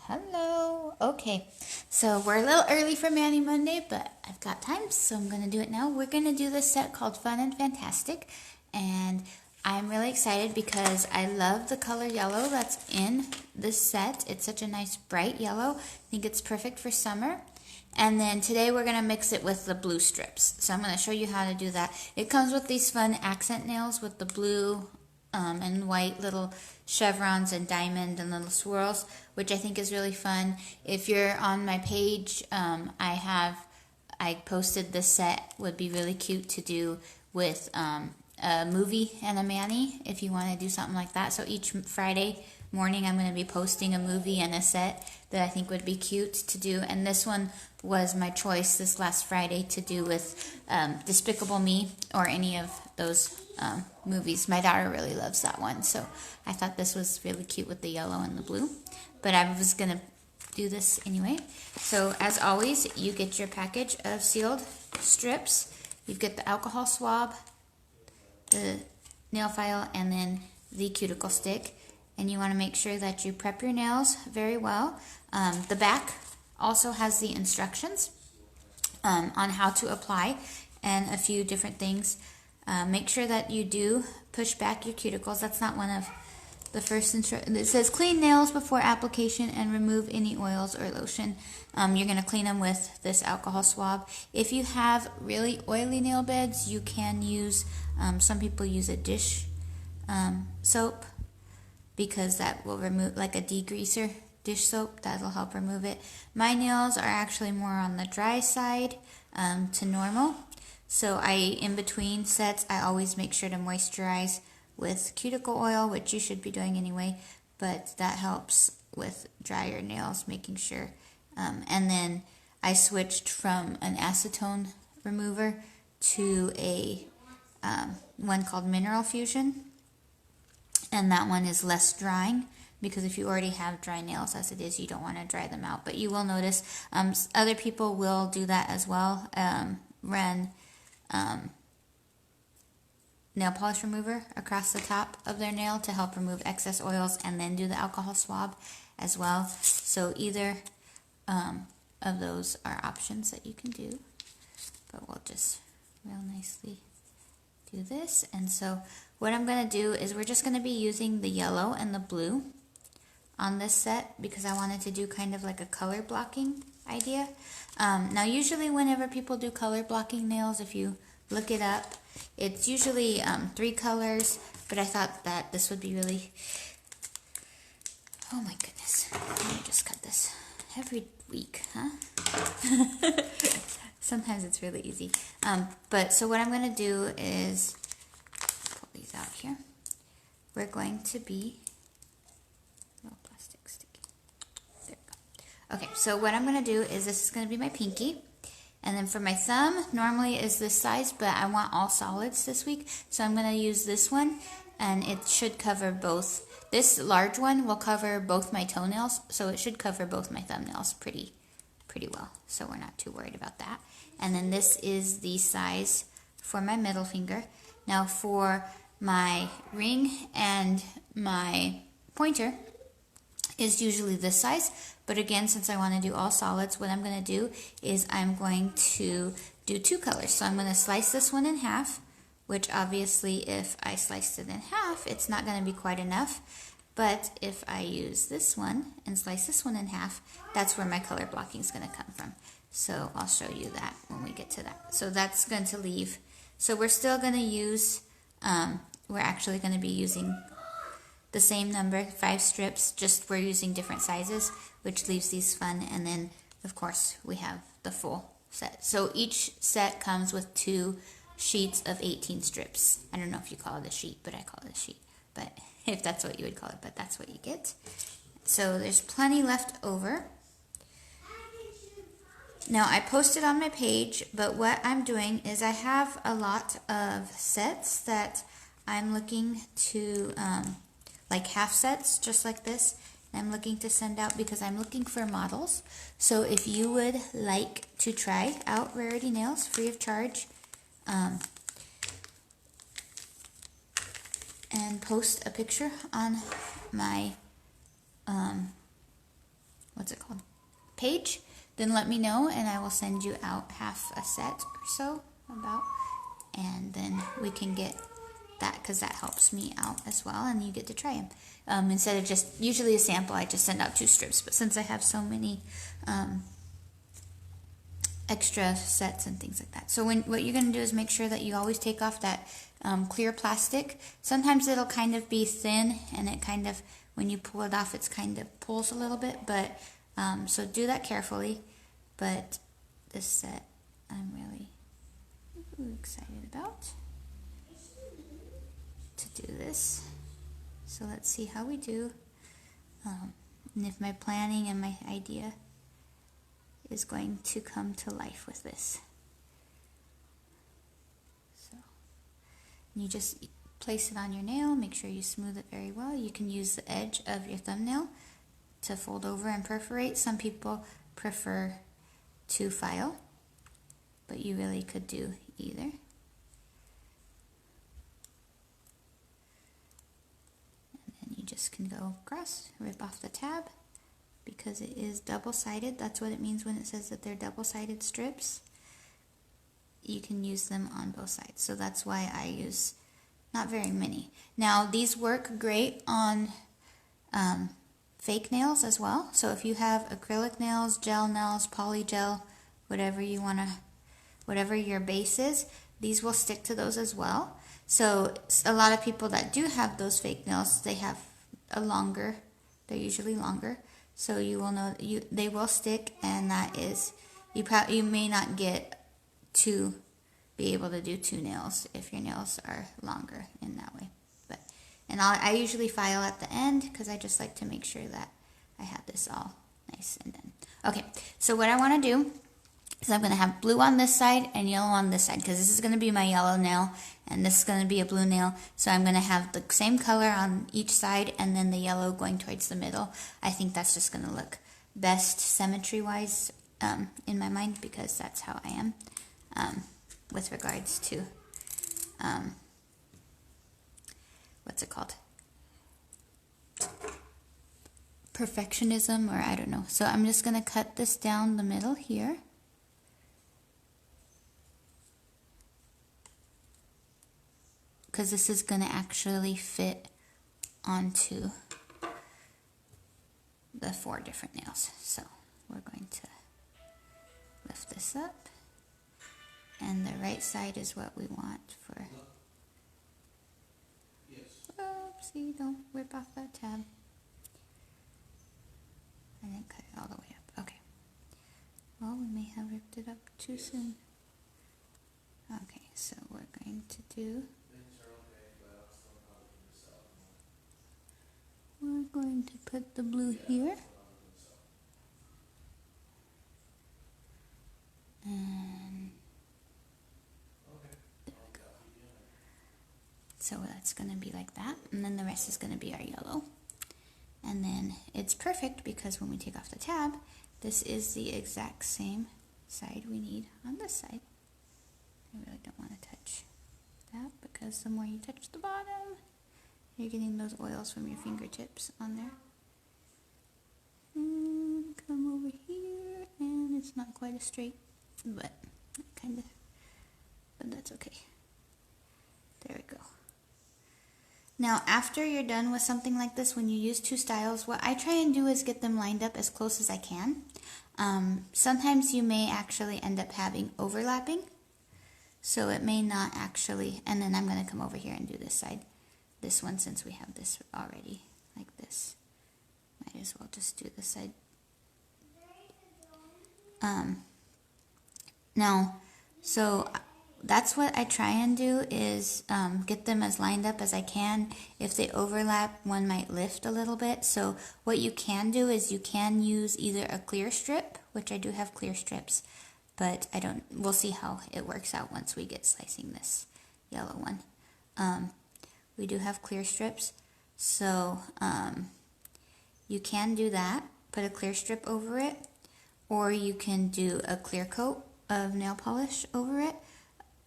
Hello. Okay, so we're a little early for Manny Monday, but I've got time, so I'm going to do it now. We're going to do this set called Fun and Fantastic, and I'm really excited because I love the color yellow that's in this set. It's such a nice bright yellow. I think it's perfect for summer. And then today we're going to mix it with the blue strips. So I'm going to show you how to do that. It comes with these fun accent nails with the blue and white little chevrons and diamond and little swirls, which I think is really fun. If you're on my page, I posted this set. Would be really cute to do with a movie and a mani if you want to do something like that. So each Friday morning I'm going to be posting a movie and a set that I think would be cute to do, and this one was my choice this last Friday to do with Despicable Me or any of those movies. My daughter really loves that one, so I thought this was really cute with the yellow and the blue, but I was going to do this anyway. So as always, you get your package of sealed strips. You get the alcohol swab, the nail file, and then the cuticle stick. And you want to make sure that you prep your nails very well. The back also has the instructions on how to apply and a few different things. Make sure that you do push back your cuticles. That's not one of the first instructions. It says clean nails before application and remove any oils or lotion. You're going to clean them with this alcohol swab. If you have really oily nail beds, you can use, some people use a dish soap, because that will remove, like a degreaser dish soap, that'll help remove it. My nails are actually more on the dry side to normal. So in between sets, I always make sure to moisturize with cuticle oil, which you should be doing anyway, but that helps with drier nails, making sure. And then I switched from an acetone remover to a one called Mineral Fusion. And that one is less drying, because if you already have dry nails as it is, you don't want to dry them out. But you will notice other people will do that as well. Run nail polish remover across the top of their nail to help remove excess oils, and then do the alcohol swab as well. So either of those are options that you can do. But we'll just real nicely do this. And so what I'm going to do is we're just going to be using the yellow and the blue on this set, because I wanted to do kind of like a color blocking idea. Now usually whenever people do color blocking nails, if you look it up, it's usually 3 colors, but I thought that this would be really, oh my goodness, let me just cut this every week, huh? Sometimes it's really easy. But so what I'm going to do is pull these out here. We're going to be, no plastic sticky. There we go. Okay, so what I'm going to do is this is going to be my pinky. And then for my thumb, normally is this size, but I want all solids this week. So I'm going to use this one, and it should cover both. This large one will cover both my toenails, so it should cover both my thumbnails pretty well. So we're not too worried about that. And then this is the size for my middle finger. Now for my ring and my pointer is usually this size, but again, since I want to do all solids, what I'm going to do is I'm going to do 2 colors. So I'm going to slice this one in half, which obviously if I sliced it in half, it's not going to be quite enough. But if I use this one and slice this one in half, that's where my color blocking is going to come from. So I'll show you that when we get to that. So that's going to leave. So we're still going to use, we're actually going to be using the same number, 5 strips, just we're using different sizes, which leaves these fun. And then, of course, we have the full set. So each set comes with 2 sheets of 18 strips. I don't know if you call it a sheet, but I call it a sheet. But if that's what you would call it, but that's what you get. So there's plenty left over. Now I posted on my page, but what I'm doing is I have a lot of sets that I'm looking to, like half sets, just like this. I'm looking to send out because I'm looking for models. So if you would like to try out Rarity Nails free of charge, and post a picture on my what's it called, page, then let me know and I will send you out half a set or so about, and then we can get that, because that helps me out as well, and you get to try them. Instead of just, usually a sample, I just send out 2 strips, but since I have so many extra sets and things like that. So what you're going to do is make sure that you always take off that clear plastic. Sometimes it'll kind of be thin, and it kind of, when you pull it off, it's kind of pulls a little bit, but so do that carefully. But this set I'm really excited about to do this. So let's see how we do, and if my planning and my idea is going to come to life with this. So you just place it on your nail, make sure you smooth it very well. You can use the edge of your thumbnail to fold over and perforate. Some people prefer to file, but you really could do either. Just can go across, rip off the tab, because it is double-sided. That's what it means when it says that they're double-sided strips. You can use them on both sides, so that's why I use not very many. Now these work great on fake nails as well. So if you have acrylic nails, gel nails, poly gel, whatever you want to, whatever your base is, these will stick to those as well. So a lot of people that do have those fake nails, they have a longer, they're usually longer, so you will know they will stick, and that is, you may not get to be able to do 2 nails if your nails are longer in that way. But and I usually file at the end, because I just like to make sure that I have this all nice and done. Okay, so what I want to do is I'm going to have blue on this side and yellow on this side, because this is going to be my yellow nail and this is going to be a blue nail. So I'm going to have the same color on each side and then the yellow going towards the middle. I think that's just going to look best symmetry wise in my mind, because that's how I am with regards to what's it called, perfectionism, or I don't know. So I'm just going to cut this down the middle here. Because this is going to actually fit onto the 4 different nails. So we're going to lift this up, and the right side is what we want for, oopsie, don't rip off that tab. I didn't cut it all the way up. Okay. Well, we may have ripped it up too soon. Okay, so we're going to do, we're going to put the blue here. And there we go. So that's going to be like that. And then the rest is going to be our yellow. And then it's perfect, because when we take off the tab, this is the exact same side we need on this side. I really don't want to touch that, because the more you touch the bottom, you're getting those oils from your fingertips on there. And come over here, and it's not quite as straight, but kind of, but that's okay. There we go. Now, after you're done with something like this, when you use 2 styles, what I try and do is get them lined up as close as I can. Sometimes you may actually end up having overlapping, so it may not actually, and then I'm going to come over here and do this side, this one, since we have this already like this. Might as well just do this side. Now, so that's what I try and do, is get them as lined up as I can. If they overlap, one might lift a little bit. So what you can do is you can use either a clear strip, which I do have clear strips, but I don't, we'll see how it works out once we get slicing this yellow one. We do have clear strips, so you can do that, put a clear strip over it, or you can do a clear coat of nail polish over it.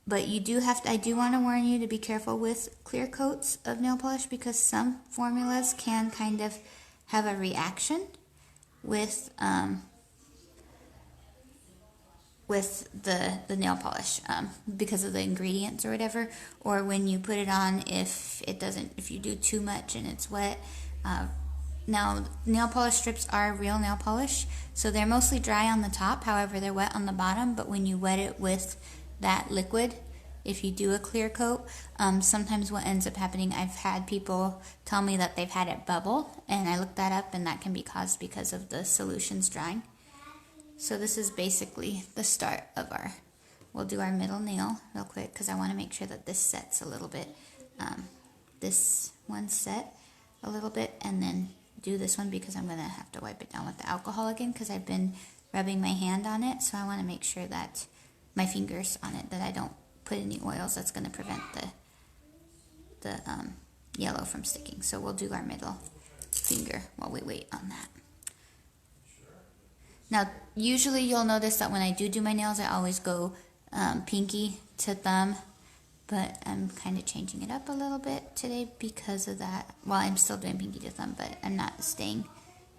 But you do have to, I do want to warn you to be careful with clear coats of nail polish, because some formulas can kind of have a reaction with the nail polish because of the ingredients or whatever, or when you put it on, if you do too much and it's wet. Now, nail polish strips are real nail polish, so they're mostly dry on the top, however they're wet on the bottom, but when you wet it with that liquid, if you do a clear coat, sometimes what ends up happening, I've had people tell me that they've had it bubble, and I looked that up, and that can be caused because of the solutions drying. So this is basically the start of we'll do our middle nail real quick because I want to make sure that this sets a little bit. This one set a little bit, and then do this one because I'm going to have to wipe it down with the alcohol again because I've been rubbing my hand on it, so I want to make sure that my fingers on it, that I don't put any oils that's going to prevent the yellow from sticking. So we'll do our middle finger while we wait on that. Now, usually you'll notice that when I do my nails, I always go pinky to thumb, but I'm kind of changing it up a little bit today because of that. Well, I'm still doing pinky to thumb, but I'm not staying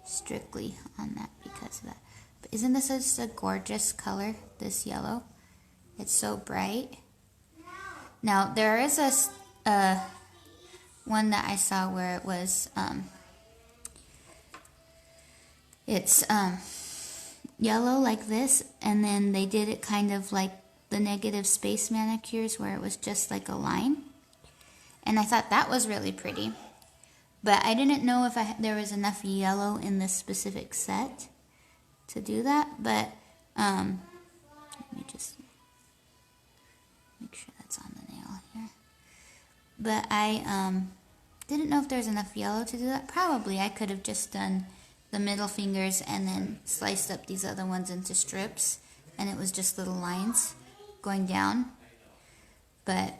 strictly on that because of that. But isn't this just a gorgeous color, this yellow? It's so bright. Now, there is a one that I saw where it was, it's yellow like this, and then they did it kind of like the negative space manicures where it was just like a line, and I thought that was really pretty, but I didn't know if there was enough yellow in this specific set to do that. But let me just make sure that's on the nail here. But I didn't know if there was enough yellow to do that. Probably I could have just done the middle fingers and then sliced up these other ones into strips, and it was just little lines going down. But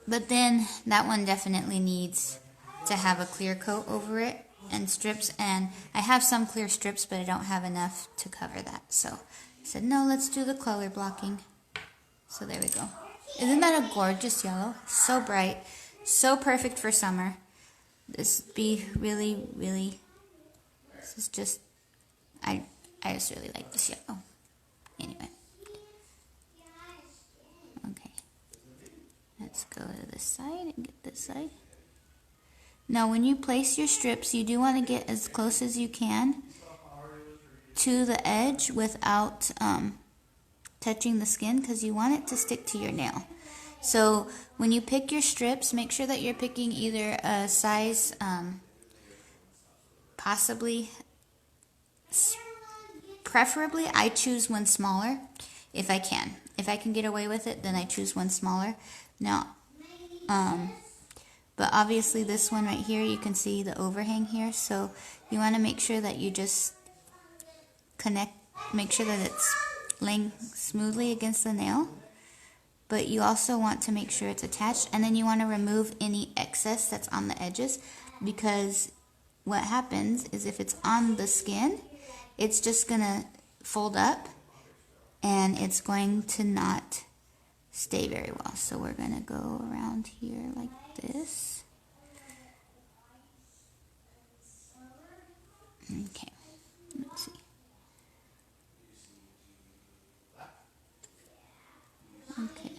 then that one definitely needs to have a clear coat over it and strips, and I have some clear strips, but I don't have enough to cover that. So I said, no, let's do the color blocking. So there we go. Isn't that a gorgeous yellow? So bright, so perfect for summer. This be really, really, this is just, I just really like this yellow. Anyway. Okay. Let's go to this side and get this side. Now when you place your strips, you do want to get as close as you can to the edge without touching the skin, because you want it to stick to your nail. So when you pick your strips, make sure that you're picking either a size, preferably I choose one smaller if I can. If I can get away with it, then I choose one smaller. Now, but obviously this one right here, you can see the overhang here, so you want to make sure that you just make sure that it's laying smoothly against the nail. But you also want to make sure it's attached, and then you want to remove any excess that's on the edges, because what happens is if it's on the skin, it's just going to fold up and it's going to not stay very well. So we're going to go around here like this. Okay, let's see. Okay.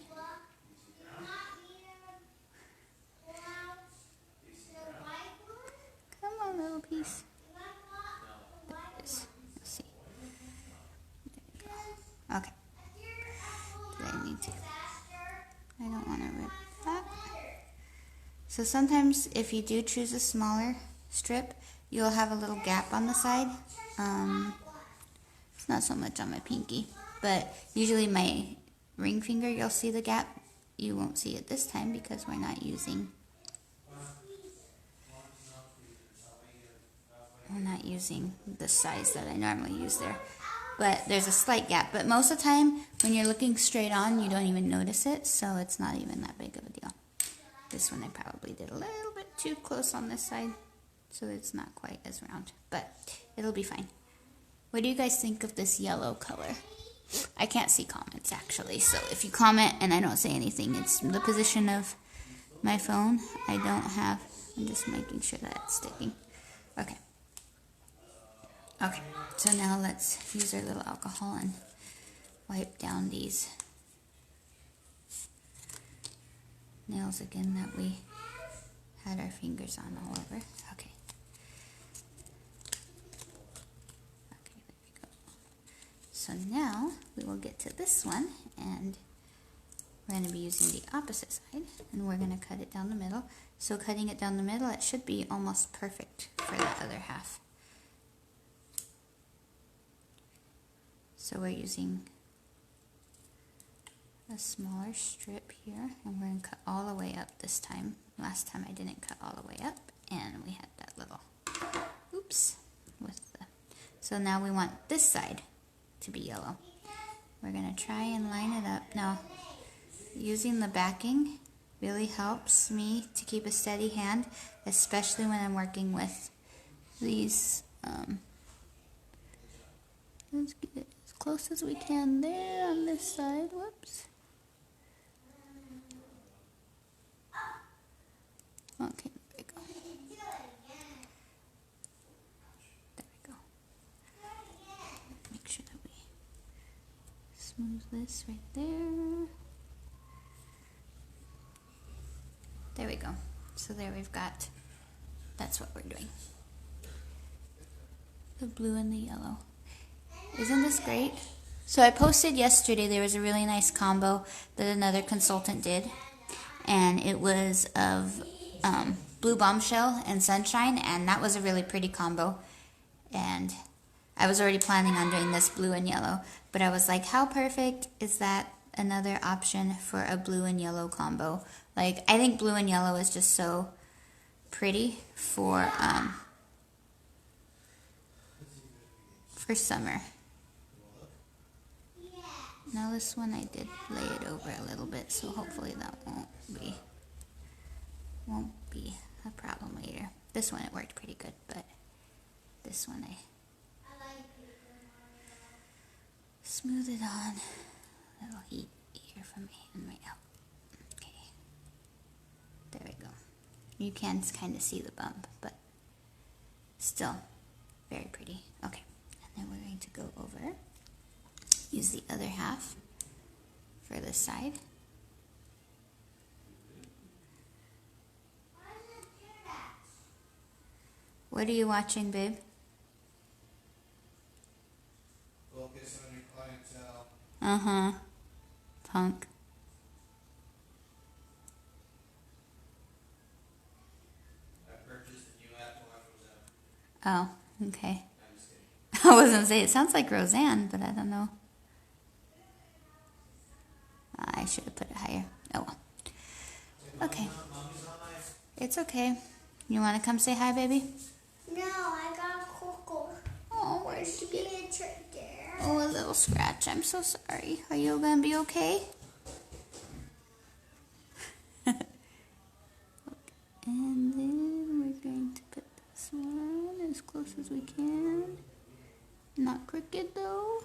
Come on, little piece. There it is. Let's see. There we go. Okay. Do I need to? I don't want to rip that. So sometimes if you do choose a smaller strip, you'll have a little gap on the side. It's not so much on my pinky, but usually my ring finger, you'll see the gap. You won't see it this time because we're not using the size that I normally use there. But there's a slight gap. But most of the time, when you're looking straight on, you don't even notice it, so it's not even that big of a deal. This one I probably did a little bit too close on this side, so it's not quite as round. But it'll be fine. What do you guys think of this yellow color? I can't see comments actually, so if you comment and I don't say anything, it's the position of my phone. I'm just making sure that it's sticking. Okay. Okay, so now let's use our little alcohol and wipe down these nails again that we had our fingers on all over. Okay. Okay, there we go. So now we will get to this one, and we're going to be using the opposite side, and we're going to cut it down the middle. So cutting it down the middle, it should be almost perfect for the other half. So we're using a smaller strip here, and we're going to cut all the way up this time. Last time I didn't cut all the way up, and we had that little oops with the. So now we want this side to be yellow. We're going to try and line it up. Now, using the backing really helps me to keep a steady hand, especially when I'm working with these. Let's get it as close as we can there on this side. Whoops. Okay, there we go. There we go. Make sure that we smooth this right there. There we go. So there we've got, that's what we're doing. The blue and the yellow. Isn't this great? So I posted yesterday, there was a really nice combo that another consultant did. And it was of blue bombshell and sunshine, and that was a really pretty combo. And I was already planning on doing this blue and yellow, but I was like, how perfect is that another option for a blue and yellow combo? Like, I think blue and yellow is just so pretty for summer. Now this one I did lay it over a little bit, so hopefully that won't be a problem later. This one it worked pretty good, but this one I smooth it on. A little heat here from my hand right now. Okay, there we go. You can kind of see the bump, but still very pretty. Okay, and then we're going to go over. Use the other half for this side. What are you watching, babe? Focus on your clientele. Uh-huh. Punk. I purchased a new Apple Roseanne. Oh, okay. I'm just kidding. I was gonna say, it sounds like Roseanne, but I don't know. I should have put it higher. Oh well. Okay. Mommy's on live. It's okay. You want to come say hi, baby? No, I got Coco. Oh, where did you get It's right there. Oh, a little scratch. I'm so sorry. Are you going to be okay? And then we're going to put this one as close as we can. Not crooked though.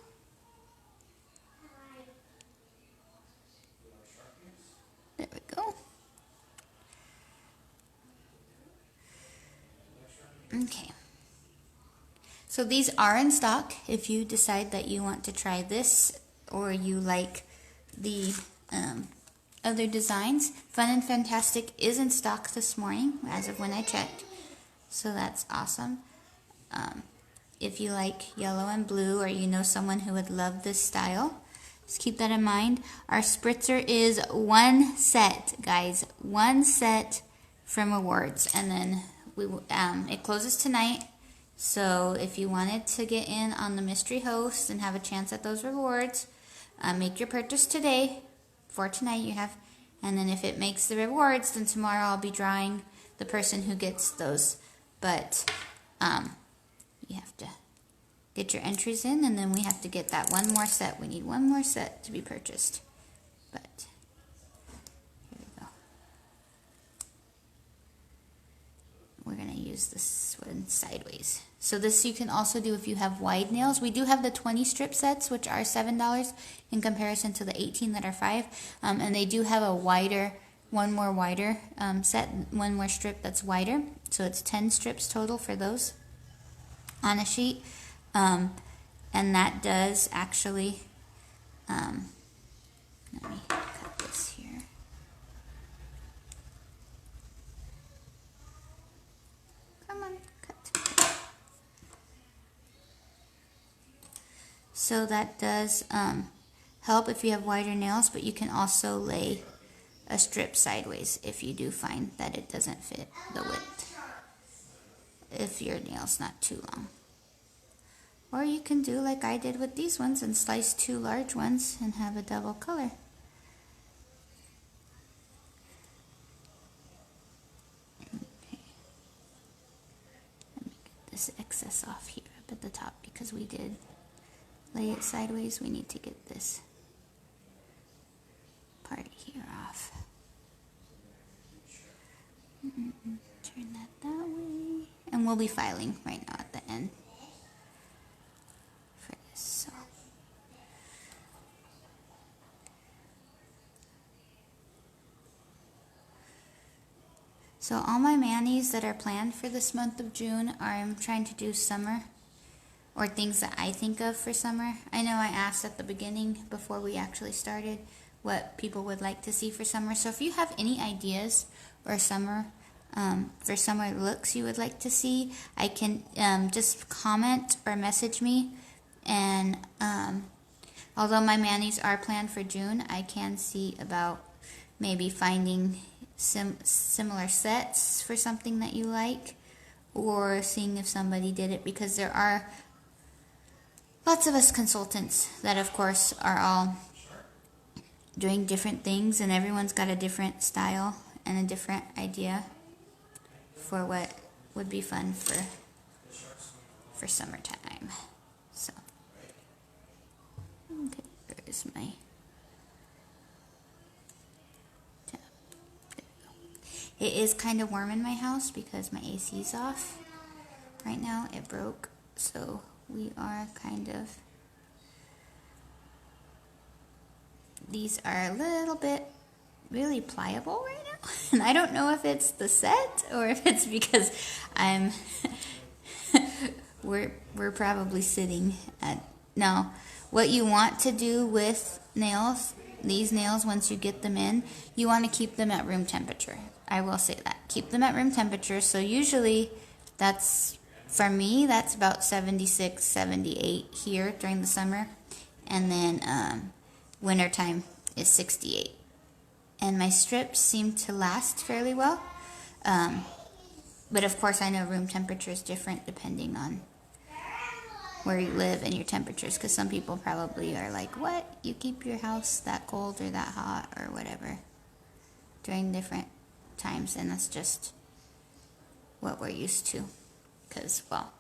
There we go. Okay. So these are in stock if you decide that you want to try this or you like the other designs. Fun and Fantastic is in stock this morning as of when I checked. So that's awesome. If you like yellow and blue or you know someone who would love this style, just keep that in mind. Our spritzer is one set, guys. One set from Awards. And then it closes tonight. So if you wanted to get in on the mystery host and have a chance at those rewards, make your purchase today. For tonight you have. And then if it makes the rewards, then tomorrow I'll be drawing the person who gets those. But you have to get your entries in, and then we have to get that one more set. We need one more set to be purchased. But here we go. We're going to use this one sideways. So this you can also do if you have wide nails. We do have the 20 strip sets, which are $7 in comparison to the 18 that are $5. And they do have a wider, one more wider set, one more strip that's wider. So it's 10 strips total for those on a sheet. And that does actually, let me cut this here. Come on, cut. So that does help if you have wider nails, but you can also lay a strip sideways if you do find that it doesn't fit the width, if your nail's not too long. Or you can do like I did with these ones and slice 2 large ones and have a double color. Okay. Let me get this excess off here up at the top because we did lay it sideways. We need to get this part here off. Turn that way. And we'll be filing right now at the end for this. So all my manis that are planned for this month of June are, I'm trying to do summer, or things that I think of for summer. I know I asked at the beginning before we actually started what people would like to see for summer. So if you have any ideas or for summer looks you would like to see, I can just comment or message me. And although my manis are planned for June, I can see about maybe finding similar sets for something that you like, or seeing if somebody did it, because there are lots of us consultants that of course are all doing different things, and everyone's got a different style and a different idea for what would be fun for summertime. So okay, there's my tab. There we go. It is kind of warm in my house because my AC's off right now. It broke, so we are kind of, these are a little bit really pliable right now, and I don't know if it's the set or if it's because I'm we're probably sitting at, no, what you want to do with nails, these nails, once you get them in, you want to keep them at room temperature. I will say that, keep them at room temperature. So usually that's, for me, that's about 76, 78 here during the summer, and then wintertime is 68. And my strips seem to last fairly well. But of course I know room temperature is different depending on where you live and your temperatures, because some people probably are like, what? You keep your house that cold or that hot or whatever during different times, and that's just what we're used to. Because, well,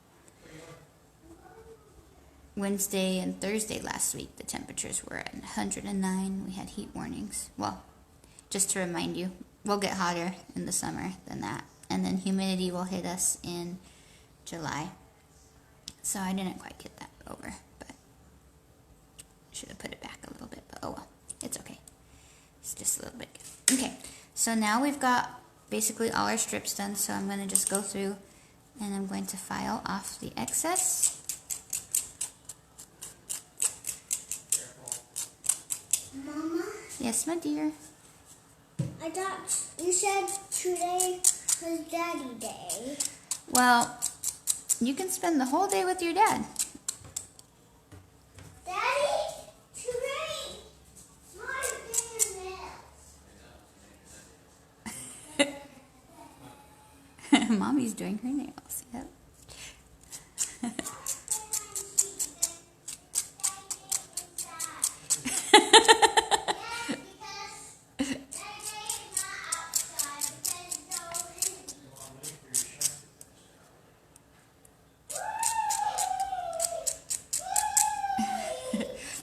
Wednesday and Thursday last week, the temperatures were at 109. We had heat warnings. Well, just to remind you, we'll get hotter in the summer than that. And then humidity will hit us in July. So I didn't quite get that over, but should have put it back a little bit, but oh well, it's okay. It's just a little bit. Okay, so now we've got basically all our strips done, so I'm going to just go through and I'm going to file off the excess. Mama? Yes, my dear. I thought you said today was Daddy Day. Well, you can spend the whole day with your dad. Daddy, today, Mom's doing nails. Mommy's doing her nails. Yep.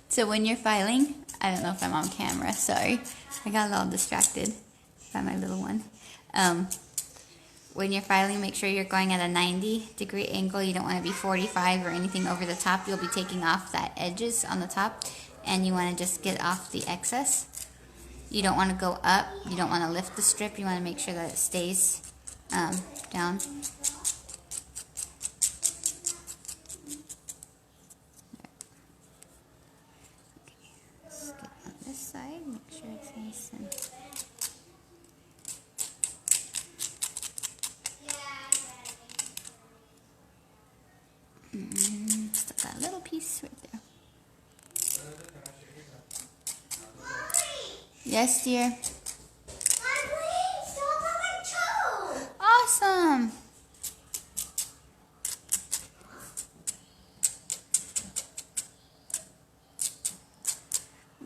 So when you're filing, I don't know if I'm on camera, sorry. I got a little distracted by my little one. When you're filing, make sure you're going at a 90-degree angle. You don't want to be 45 or anything over the top. You'll be taking off that edges on the top, and you want to just get off the excess. You don't want to go up. You don't want to lift the strip. You want to make sure that it stays down. Still got a little piece right there. Yes, dear. Awesome.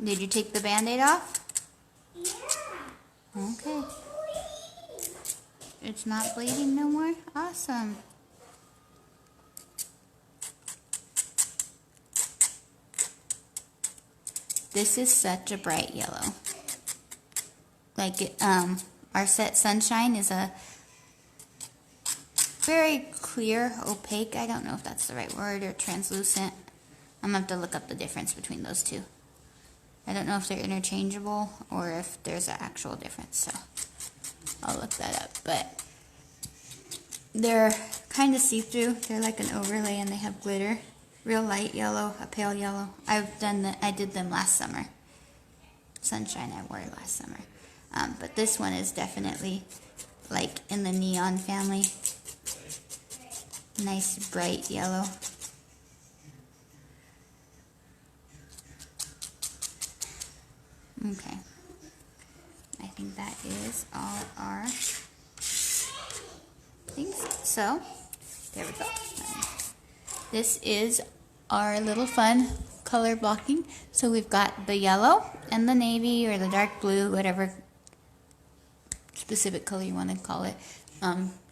Did you take the Band-Aid off? Yeah. Okay. It's not bleeding no more? Awesome. This is such a bright yellow. Like, our set Sunshine is a very clear, opaque, I don't know if that's the right word, or translucent. I'm going to have to look up the difference between those two. I don't know if they're interchangeable or if there's an actual difference, so I'll look that up. But they're kind of see-through. They're like an overlay and they have glitter. Real light yellow, a pale yellow. I did them last summer. Sunshine I wore last summer. But this one is definitely like in the neon family. Nice bright yellow. Okay. I think that is all our things. So, there we go. This is our little fun color blocking. So we've got the yellow and the navy or the dark blue, whatever specific color you want to call it,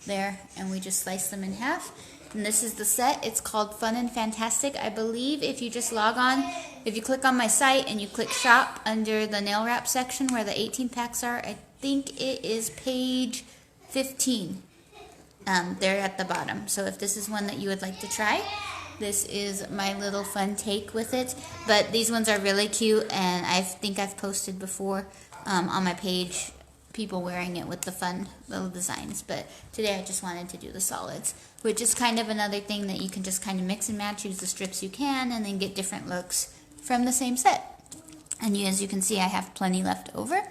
there. And we just slice them in half. And this is the set. It's called Fun and Fantastic. I believe if you just log on, if you click on my site and you click shop under the nail wrap section where the 18 packs are, I think it is page 15. They're at the bottom. So if this is one that you would like to try, this is my little fun take with it. But these ones are really cute, and I think I've posted before on my page people wearing it with the fun little designs. But today I just wanted to do the solids, which is kind of another thing that you can just kind of mix and match, use the strips you can, and then get different looks from the same set. And as you can see, I have plenty left over.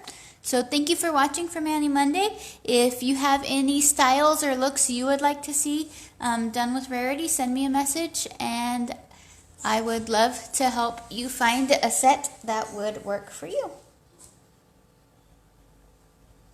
So thank you for watching for Mani Monday. If you have any styles or looks you would like to see done with Rarity, send me a message, and I would love to help you find a set that would work for you.